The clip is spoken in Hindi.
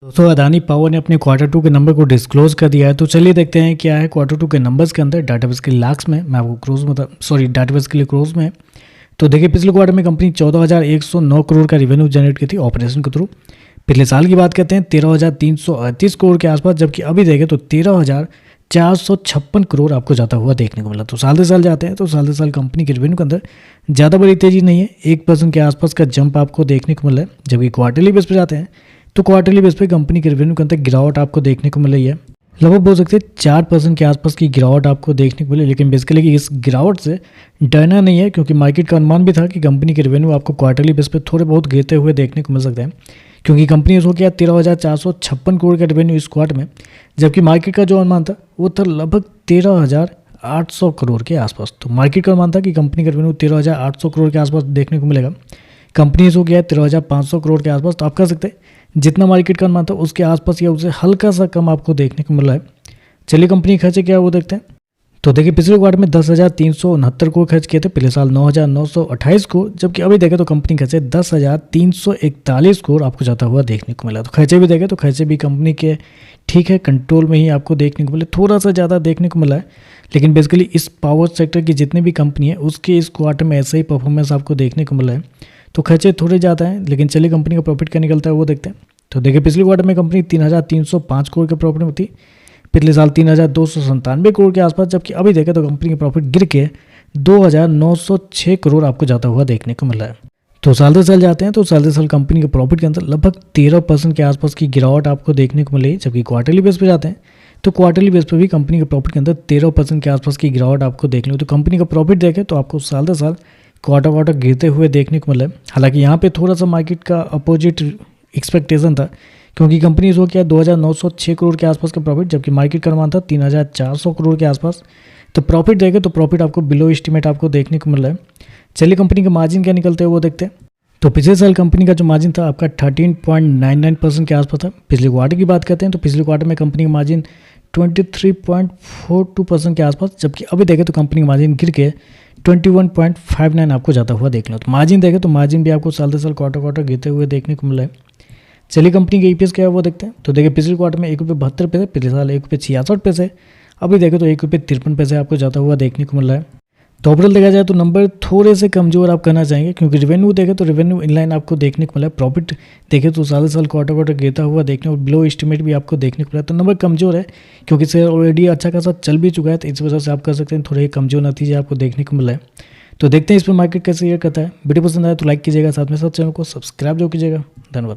दोस्तों अदानी पावर ने अपने Q2 के नंबर को डिस्क्लोज कर दिया है। तो चलिए देखते हैं क्या है Q2 के नंबर्स के अंदर डाटाबेस के लाख्स में। मैं आपको डाटाबेस के लिए क्रोज में। तो देखिए पिछले क्वार्टर में कंपनी 14,109 करोड़ का रिवेन्यू जनरेट की थी ऑपरेशन के थ्रू। पिछले साल की बात करते हैं 13,338 करोड़ के आसपास, जबकि अभी देखें तो 13,456 करोड़ आपको जाता हुआ देखने को मिला। तो साल से साल जाते हैं तो साल से साल कंपनी के रिवेन्यू के अंदर ज़्यादा बड़ी तेजी नहीं है, 1% के आसपास का जंप आपको देखने को मिला है। जबकि क्वार्टरली बेस पर जाते हैं तो क्वार्टरली बेस पे कंपनी के रेवेन्यू के अंदर गिरावट आपको देखने को मिल रही है। लगभग बोल सकते हैं 4% के आसपास की गिरावट आपको देखने को मिली। लेकिन बेसिकली इस गिरावट से डरना नहीं है, क्योंकि मार्केट का अनुमान भी था कि कंपनी के रेवेन्यू आपको क्वार्टरली बेस पे थोड़े बहुत गिरते हुए देखने को मिल सकते हैं, क्योंकि कंपनी हो गया 13,456 करोड़ का रेवेन्यू इस क्वार्टर में, जबकि मार्केट का जो अनुमान था वो था लगभग 13,800 करोड़ के आसपास। तो मार्केट का अनुमान था कि कंपनी का रेवेन्यू 13,800 करोड़ के आसपास देखने को मिलेगा। कंपनी हो गया 13,500 करोड़ के आसपास। तो आप कह सकते हैं जितना मार्केट का अनुमान था उसके आसपास या उससे हल्का सा कम आपको देखने को मिल रहा है। चलिए कंपनी खर्चे क्या है वो देखते हैं। तो देखिए पिछले क्वार्टर में 10,369 करोड़ खर्च किए थे, पिछले साल 9,928 करोड़, जबकि अभी देखें तो कंपनी खर्चे 10,341 करोड़ आपको जाता हुआ देखने को मिला। तो खर्चे भी देखें तो खर्चे भी कंपनी के ठीक है कंट्रोल में ही आपको देखने को मिले, थोड़ा सा ज़्यादा देखने को मिला है। लेकिन बेसिकली इस पावर सेक्टर की जितनी भी कंपनी है उसके इस क्वार्टर में ऐसा ही परफॉर्मेंस आपको देखने को मिला है। तो खर्चे थोड़े ज़्यादा हैं, लेकिन चलिए कंपनी का प्रॉफिट क्या निकलता है वो देखते हैं। तो देखिए पिछले क्वार्टर में कंपनी 3,305 करोड़ के प्रॉफिट में थी, पिछले साल 3,297 करोड़ के आसपास, जबकि अभी देखें तो कंपनी का प्रॉफिट गिर के 2,906 करोड़ आपको जाता हुआ देखने को मिला है। तो साल से साल जाते हैं तो साल से साल कंपनी के प्रॉफिट के अंदर लगभग 13% के आसपास की गिरावट आपको देखने को मिली। जबकि क्वार्टरली बेस पे जाते हैं तो क्वार्टरली बेस पे भी कंपनी के प्रॉफिट के अंदर 13% के आसपास की गिरावट आपको देखने को। तो कंपनी का प्रॉफिट देखें तो आपको साल से साल क्वार्टर गिरते हुए देखने को मिला है। हालांकि यहाँ पे थोड़ा सा मार्केट का अपोजिट एक्सपेक्टेशन था, क्योंकि कंपनी हो किया 2,906 करोड़ के आसपास का प्रॉफिट, जबकि मार्केट का अनुमान था 3,400 करोड़ के आसपास। तो प्रॉफिट देखें तो प्रॉफिट आपको बिलो एस्टिमेट आपको देखने को मिल रहा है। चलिए कंपनी का मार्जिन क्या निकलते हैं वो देखते हैं। तो पिछले साल कंपनी का जो मार्जिन था आपका 13.99% के आसपास था। पिछले क्वार्टर की बात करते हैं तो पिछले क्वार्टर में कंपनी का मार्जिन 23.42% के आसपास, जबकि अभी देखें तो कंपनी का मार्जिन गिर के 21.59 आपको जाता हुआ देख लो। तो मार्जिन देखें तो मार्जिन भी आपको साल से साल क्वार्टर गिरते हुए देखने को मिला है। चलिए कंपनी के ईपीएस क्या है वो देखते हैं। तो देखिए पिछले क्वार्टर में ₹1.72, पिछले साल ₹1.66, अभी देखें तो ₹1.53 आपको जाता हुआ देखने को मिल रहा है। तो ओवरऑल देखा जाए तो नंबर थोड़े से कमजोर आप करना चाहेंगे, क्योंकि रेवेन्यू देखें तो रेवेन्यू इनलाइन आपको देखने को मिला है। प्रॉफिट देखें तो साल से साल क्वार्टर गिरता हुआ देखने को, बिलो एस्टिमेट भी आपको देखने को मिला। तो नंबर कमजोर है, क्योंकि शेयर ऑलरेडी अच्छा खासा चल भी चुका है, तो इस वजह से आप कर सकते हैं थोड़े कमजोर नतीजे आपको देखने को मिला है। तो देखते हैं इस पर मार्केट कैसे शेयर करता है। वीडियो पसंद आए तो लाइक कीजिएगा, साथ में साथ चैनल को सब्सक्राइब जो कीजिएगा। धन्यवाद।